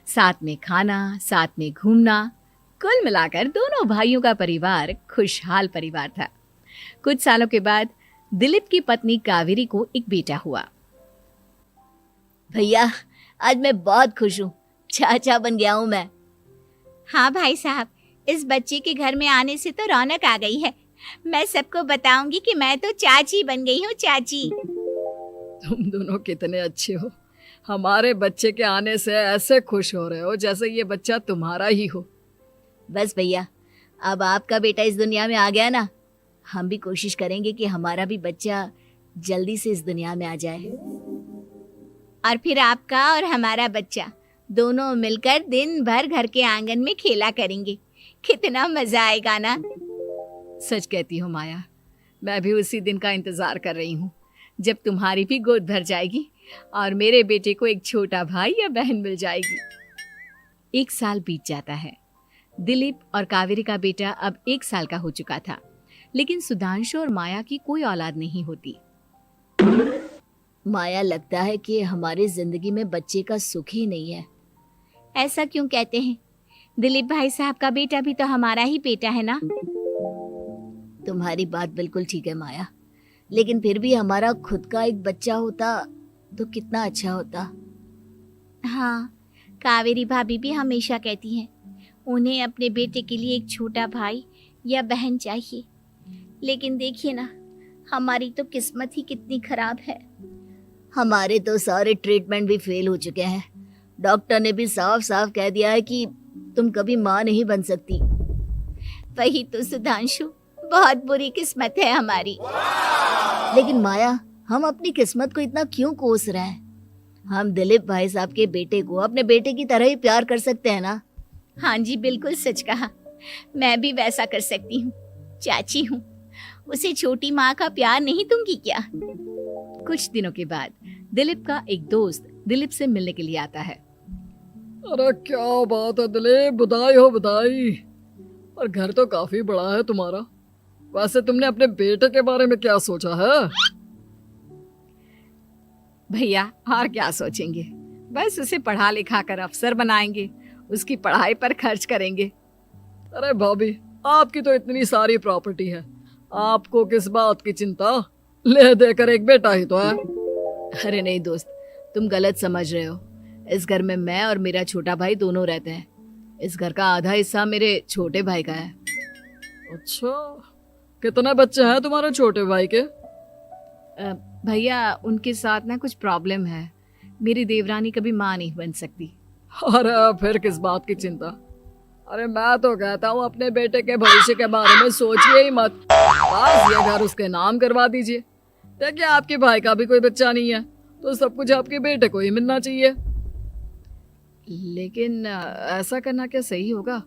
साथ में खाना, साथ में घूमना, कुल मिलाकर दोनों भाइयों का परिवार खुशहाल परिवार था। कुछ सालों के बाद दिलीप की पत्नी कावेरी को एक बेटा हुआ। भैया, आज मैं बहुत खुश हूँ। चाचा बन गया हूँ मैं। हाँ भाई साहब, इस बच्चे के घर में आने से तो रौनक आ गई है। मैं सबको बताऊंगी कि मैं तो चाची बन गई हूँ, चाची। तुम दोनों कितने अच्छे हो। हमारे बच्चे के आने से ऐसे खुश हो रहे हो जैसे ये बच्चा तुम्हारा ही हो। बस भैया, अब आपका बेटा इस दुनिया में आ गया ना, हम भी कोशिश करेंगे कि हमारा भी बच्चा जल्दी से इस दुनिया में आ जाए। और फिर आपका और हमारा बच्चा दोनों मिलकर दिन भर घर के आंगन में खेला करेंगे। कितना मजा आएगा ना। सच कहती हूँ माया, मैं भी उसी दिन का इंतजार कर रही हूँ जब तुम्हारी भी गोद भर जाएगी और मेरे बेटे को एक छोटा भाई या बहन मिल जाएगी। 1 साल बीत जाता है। दिलीप और कावेरी का बेटा अब 1 साल का हो चुका था, लेकिन सुधांशु और माया की कोई औलाद नहीं होती। माया, लगता है कि हमारी जिंदगी में बच्चे का सुख ही नहीं है। ऐसा क्यों कहते हैं? दिलीप भाई साहब का बेटा भी तो हमारा ही बेटा है ना। तुम्हारी बात बिल्कुल ठीक है माया, लेकिन फिर भी हमारा खुद का एक बच्चा होता तो कितना अच्छा होता। हाँ, कावेरी भाभी भी हमेशा कहती हैं उन्हें अपने बेटे के लिए एक छोटा भाई या बहन चाहिए। लेकिन देखिए ना, हमारी तो किस्मत ही कितनी खराब है। हमारे तो सारे ट्रीटमेंट भी फेल हो चुके हैं। डॉक्टर ने भी साफ साफ कह दिया है कि तुम कभी माँ नहीं बन सकती। वही तो सुधांशु, बहुत बुरी किस्मत है हमारी। लेकिन माया, हम अपनी किस्मत को इतना क्यों कोस रहे हैं? हम दिलीप भाई साहब के बेटे को अपने बेटे की तरह ही प्यार कर सकते हैं ना। हाँ जी, बिल्कुल सच कहा। मैं भी वैसा कर सकती हूँ। चाची हूँ, उसे छोटी माँ का प्यार नहीं दूंगी क्या? कुछ दिनों के बाद दिलीप का एक दोस्त दिलीप से मिलने के लिए आता है। अरे क्या बात है दिलीप, बधाई हो बधाई। और घर तो काफी बड़ा है तुम्हारा। वैसे तुमने अपने बेटे के बारे में क्या सोचा है? भैया, और क्या सोचेंगे, बस उसे पढ़ा लिखा कर अफसर बनाएंगे, उसकी पढ़ाई पर खर्च करेंगे। अरे भाभी, आपकी तो इतनी सारी प्रॉपर्टी है, आपको किस बात की चिंता? ले देकर एक बेटा ही तो है। अरे नहीं दोस्त, तुम गलत समझ रहे हो। इस घर में मैं और मेरा छोटा भाई दोनों रहते हैं। इस घर का आधा हिस्सा मेरे छोटे भाई का है। अच्छा, कितने बच्चे हैं तुम्हारे छोटे भाई के? भैया, उनके साथ ना कुछ प्रॉब्लम है। मेरी देवरानी कभी माँ नहीं बन सकती। अरे फिर किस बात की चिंता? अरे मैं तो कहता हूँ अपने बेटे के भविष्य के बारे में सोचिए ही मत। बस ये घर उसके नाम करवा दीजिए। देखिए, आपके भाई का भी कोई बच्चा नहीं है तो सब कुछ आपके बेटे को ही मिलना चाहिए। लेकिन ऐसा करना क्या सही होगा?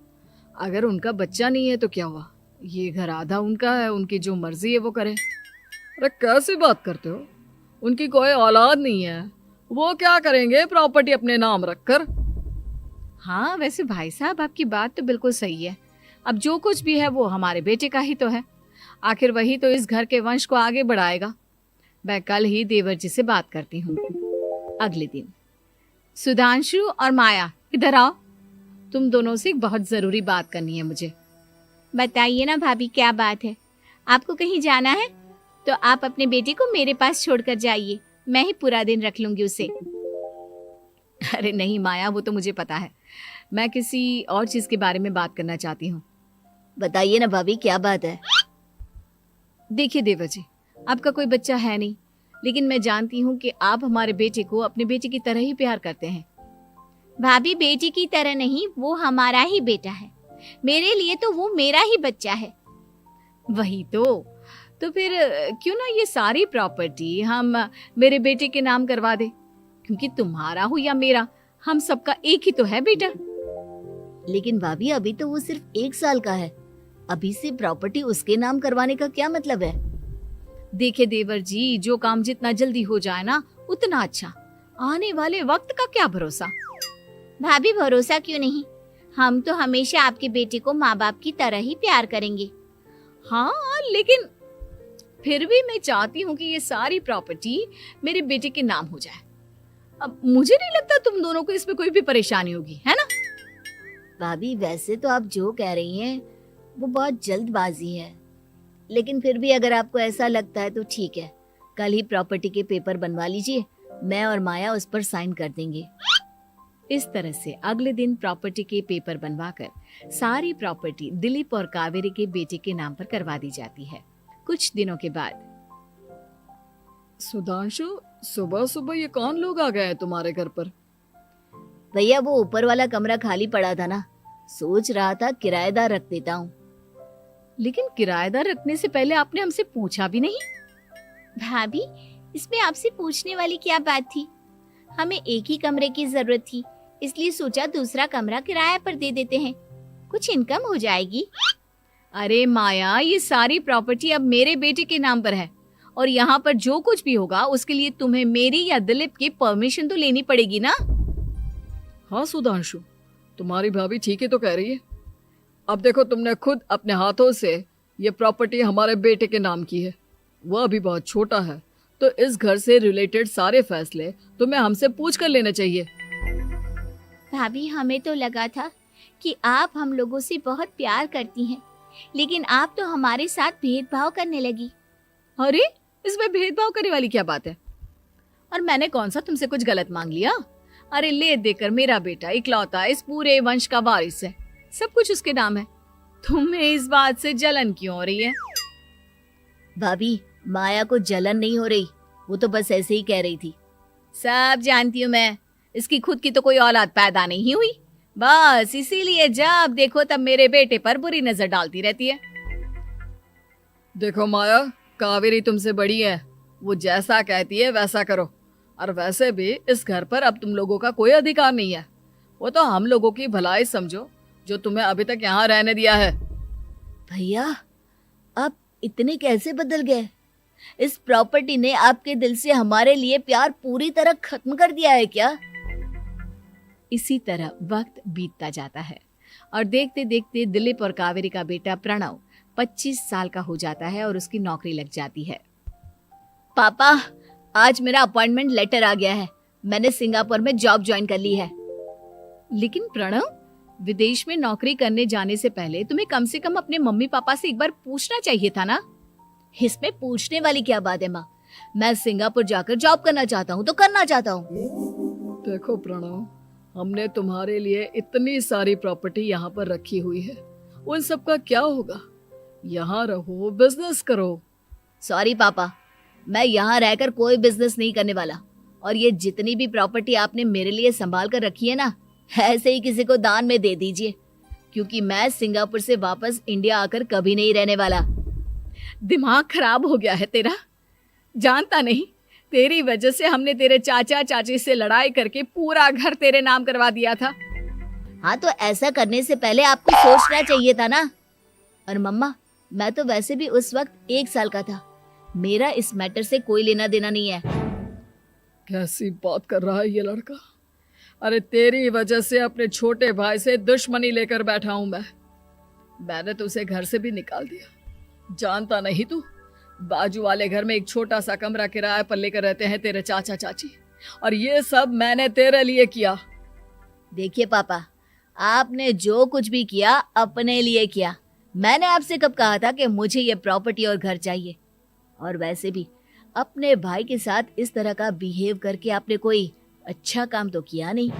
अगर उनका बच्चा नहीं है तो क्या हुआ? ये घर आधा उनका है, उनकी जो मर्जी है वो करे। अरे कैसी बात करते हो? उनकी कोई औलाद नहीं है, वो क्या करेंगे प्रॉपर्टी अपने नाम रखकर? हाँ, वैसे भाई साहब, आपकी बात तो बिल्कुल सही है। अब जो कुछ भी है वो हमारे बेटे का ही तो है। आखिर वही तो इस घर के वंश को आगे बढ़ाएगा। मैं कल ही देवर जी से बात करती हूँ। अगले दिन सुधांशु और माया, इधर आओ। तुम दोनों से एक बहुत जरूरी बात करनी है मुझे। बताइए ना भाभी, क्या बात है? आपको कहीं जाना है तो आप अपने बेटे को मेरे पास छोड़कर जाइए। मैं ही पूरा दिन रख लूंगी उसे। अरे नहीं माया, वो तो मुझे पता है। मैं किसी और चीज के बारे में बात करना चाहती हूँ। बताइए ना भाभी, क्या बात है? देखिए देवर जी, आपका कोई बच्चा है नहीं, लेकिन मैं जानती हूँ कि आप हमारे बेटे को अपने बेटे की तरह ही प्यार करते हैं। भाभी, बेटी की तरह नहीं, वो हमारा ही बेटा है। मेरे लिए तो वो मेरा ही बच्चा है। वही तो फिर क्यों ना ये सारी प्रॉपर्टी हम मेरे बेटे के नाम करवा दे, क्योंकि तुम्हारा हो या मेरा, हम सबका एक ही तो है बेटा। लेकिन भाभी, अभी तो वो सिर्फ 1 साल का है। अभी से प्रॉपर्टी उसके नाम करवाने का क्या मतलब है? देखिए देवर जी, जो काम जितना जल्दी हो जाए ना उतना अच्छा। आने वाले वक्त का क्या भरोसा। भाभी, भरोसा क्यों नहीं, हम तो हमेशा आपके बेटे को माँ बाप की तरह ही प्यार करेंगे। हाँ, लेकिन फिर भी मैं चाहती हूँ कि ये सारी प्रॉपर्टी मेरे बेटे के नाम हो जाए। अब मुझे नहीं लगता तुम दोनों को इसमें कोई भी परेशानी होगी, है ना? भाभी वैसे तो आप जो कह रही हैं वो बहुत जल्दबाजी है, लेकिन फिर भी अगर आपको ऐसा लगता है तो ठीक है, कल ही प्रॉपर्टी के पेपर बनवा लीजिए, मैं और माया उस पर साइन कर देंगे। इस तरह से अगले दिन प्रॉपर्टी के पेपर बनवाकर सारी प्रॉपर्टी दिलीप और कावेरी के बेटे के नाम पर करवा दी जाती है। कुछ दिनों के बाद सुधांशु, सुबह सुबह ये कौन लोग आ गए हैं तुम्हारे घर पर? भैया वो ऊपर वाला कमरा खाली पड़ा था ना, सोच रहा था किराएदार रख देता हूँ। लेकिन किराएदार रखने से पहले आपने हमसे पूछा भी नहीं। भाभी, इसमें आपसे पूछने वाली क्या बात थी? हमें एक ही कमरे की जरूरत थी, इसलिए सोचा दूसरा कमरा किराए पर दे देते हैं, कुछ इनकम हो जाएगी। अरे माया, ये सारी प्रॉपर्टी अब मेरे बेटे के नाम पर है और यहाँ पर जो कुछ भी होगा उसके लिए तुम्हें मेरी या दिलीप की परमिशन तो लेनी पड़ेगी ना। हाँ सुधांशु, तुम्हारी भाभी ठीक ही तो कह रही है। अब देखो, तुमने खुद अपने हाथों से ये प्रॉपर्टी हमारे बेटे के नाम की है, वह अभी बहुत छोटा है, तो इस घर से रिलेटेड सारे फैसले तुम्हें हमसे पूछ कर लेने चाहिए। भाभी, हमें तो लगा था कि आप हम लोगों से बहुत प्यार करती हैं, लेकिन आप तो हमारे साथ भेदभाव करने लगी। अरे, इसमें भेदभाव करने वाली क्या बात है? और मैंने कौन सा तुमसे कुछ गलत मांग लिया? अरे ले देकर मेरा बेटा इकलौता इस पूरे वंश का वारिस है, सब कुछ उसके नाम है। तुम्हें इस बात से जलन क्यों हो रही है? भाभी, माया को जलन नहीं हो रही, वो तो बस ऐसे ही कह रही थी। सब जानती हूँ मैं, इसकी खुद की तो कोई औलाद पैदा नहीं हुई, बस इसीलिए जब देखो तब मेरे बेटे पर बुरी नजर डालती रहती है। देखो माया, कावेरी तुमसे बड़ी है, वो जैसा कहती है वैसा करो। और वैसे भी इस घर पर अब तुम लोगों का कोई अधिकार नहीं है, वो तो हम लोगों की भलाई समझो जो तुम्हें अभी तक यहाँ रहने दिया है। भैया, आप इतने कैसे बदल गए? इस प्रॉपर्टी ने आपके दिल से हमारे लिए प्यार पूरी तरह खत्म कर दिया है क्या? इसी तरह वक्त बीतता जाता है और देखते देखते दिलीप और कावेरी का बेटा प्रणव 25 साल का हो जाता है और उसकी नौकरी लग जाती है। पापा, आज मेरा अपॉइंटमेंट लेटर आ गया है, मैंने सिंगापुर में जॉब ज्वाइन कर ली है। लेकिन प्रणव, विदेश में नौकरी करने जाने से पहले तुम्हें कम से कम अपने मम्मी पापा से एक बार पूछना चाहिए था ना। इसमें पूछने वाली क्या बात है माँ? मैं सिंगापुर जाकर जॉब करना चाहता हूँ तो करना चाहता हूँ। देखो प्रणव, हमने तुम्हारे लिए इतनी सारी प्रॉपर्टी यहाँ पर रखी हुई है, उन सब का क्या होगा? यहाँ रहो, बिजनेस करो। सॉरी पापा, मैं यहाँ रहकर कोई बिजनेस नहीं करने वाला, और ये जितनी भी प्रॉपर्टी आपने मेरे लिए संभाल कर रखी है ना, ऐसे ही किसी को दान में दे दीजिए, क्योंकि मैं सिंगापुर से वापस इंडिया आकर कभी नहीं रहने वाला। दिमाग खराब हो गया है तेरा? जानता नहीं, तेरी वजह से हमने तेरे चाचा चाची से लड़ाई करके पूरा घर तेरे नाम करवा दिया था। हाँ, तो ऐसा करने से पहले आपको सोचना चाहिए था ना। और मम्मा, मैं तो वैसे भी उस वक्त 1 साल का था, मेरा इस मैटर से कोई लेना देना नहीं है। कैसी बात कर रहा है ये लड़का? अरे तेरी वजह से अपने छोटे भाई से दुश्मनी लेकर बैठा हूं मैंने तो उसे घर से भी निकाल दिया। जानता नहीं तू, बाजू वाले घर में एक छोटा सा कमरा किराए पर लेकर रहते हैं तेरे चाचा चाची, और ये सब मैंने तेरे लिए किया। देखिए पापा, आपने जो कुछ भी किया अपने लिए किया। मैंने आपसे कब कहा था कि मुझे ये प्रॉपर्टी और घर चाहिए? और वैसे भी अपने भाई के साथ इस तरह का बिहेव करके आपने कोई अच्छा काम तो किया नहीं।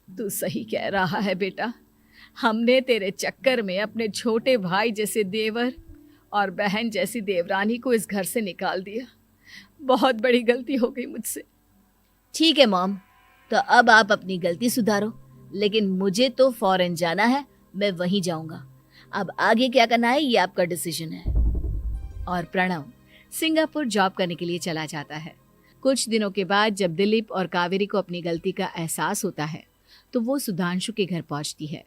तू सही कह रहा है बेटा, हमने तेरे चक्कर में अपने छोटे भाई जैसे देवर और बहन जैसी देवरानी को इस घर से निकाल दिया। बहुत बड़ी गलती हो गई मुझसे। ठीक है मॉम, तो अब आप अपनी गलती सुधारो, लेकिन मुझे तो फॉरेन जाना है, मैं वहीं जाऊंगा। अब आगे क्या करना है ये आपका डिसीजन है। और प्रणव सिंगापुर जॉब करने के लिए चला जाता है। कुछ दिनों के बाद जब दिलीप और कावेरी को अपनी गलती का एहसास होता है तो वो सुधांशु के घर पहुंचती है।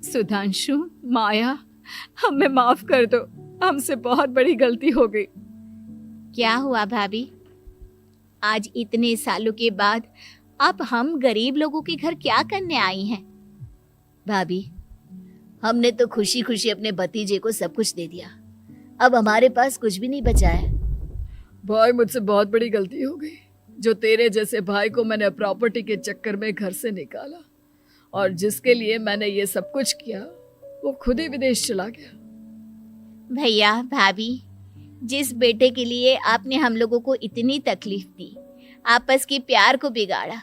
सुधांशु, माया, हमें माफ कर दो, हमसे बहुत बड़ी गलती हो गई। क्या हुआ भाभी? आज इतने सालों के बाद अब हम गरीब लोगों के घर क्या करने आई हैं? भाभी, हमने तो खुशी खुशी अपने भतीजे को सब कुछ दे दिया, अब हमारे पास कुछ भी नहीं बचा है। भाई, मुझसे बहुत बड़ी गलती हो गई, जो तेरे जैसे भाई को मैंने प्रॉपर्टी के चक्कर में घर से निकाला और जिसके लिए मैंने ये सब कुछ किया वो खुद ही विदेश चला गया। भैया भाभी, जिस बेटे के लिए आपने हम लोगों को इतनी तकलीफ दी, आपस के प्यार को बिगाड़ा,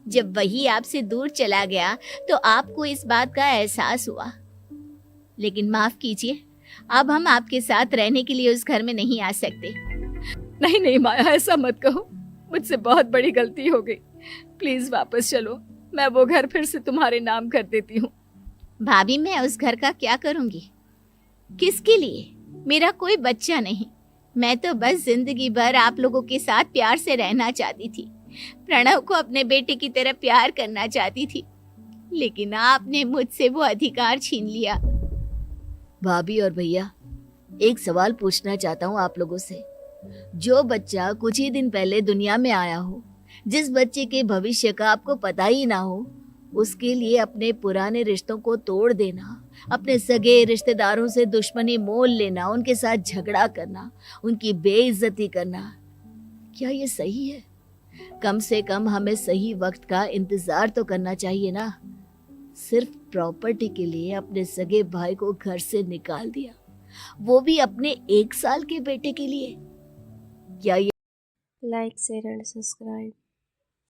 जब वही आपसे दूर चला गया तो आपको इस बात का एहसास हुआ। लेकिन माफ कीजिए, अब हम आपके साथ रहने के लिए उस घर में नहीं आ सकते। नहीं नहीं माया, ऐसा मत कहो, मुझसे बहुत बड़ी गलती हो गई। प्लीज वापस चलो, मैं वो घर फिर से तुम्हारे नाम कर देती हूँ। भाभी, मैं उस घर का क्या करूंगी? किसके लिए? मेरा कोई बच्चा नहीं। मैं तो बस जिंदगी भर आप लोगों के साथ प्यार से रहना चाहती थी, प्रणव को अपने बेटे की तरह प्यार करना चाहती थी, लेकिन आपने मुझसे वो अधिकार छीन लिया। भाभी और भैया, एक सवाल पूछना चाहता हूँ आप लोगों से। जो बच्चा कुछ ही दिन पहले दुनिया में आया हो, जिस बच्चे के भविष्य का आपको पता ही ना हो, उसके लिए अपने पुराने रिश्तों को तोड़ देना, अपने सगे रिश्तेदारों से दुश्मनी मोल लेना, उनके साथ झगड़ा करना, उनकी बेइज्जती करना, क्या ये सही है? कम से कम हमें सही वक्त का इंतजार तो करना चाहिए ना। सिर्फ प्रॉपर्टी के लिए अपने सगे भाई को घर से निकाल दिया, वो भी अपने 1 साल के बेटे के लिए। क्या ये Like, share and subscribe.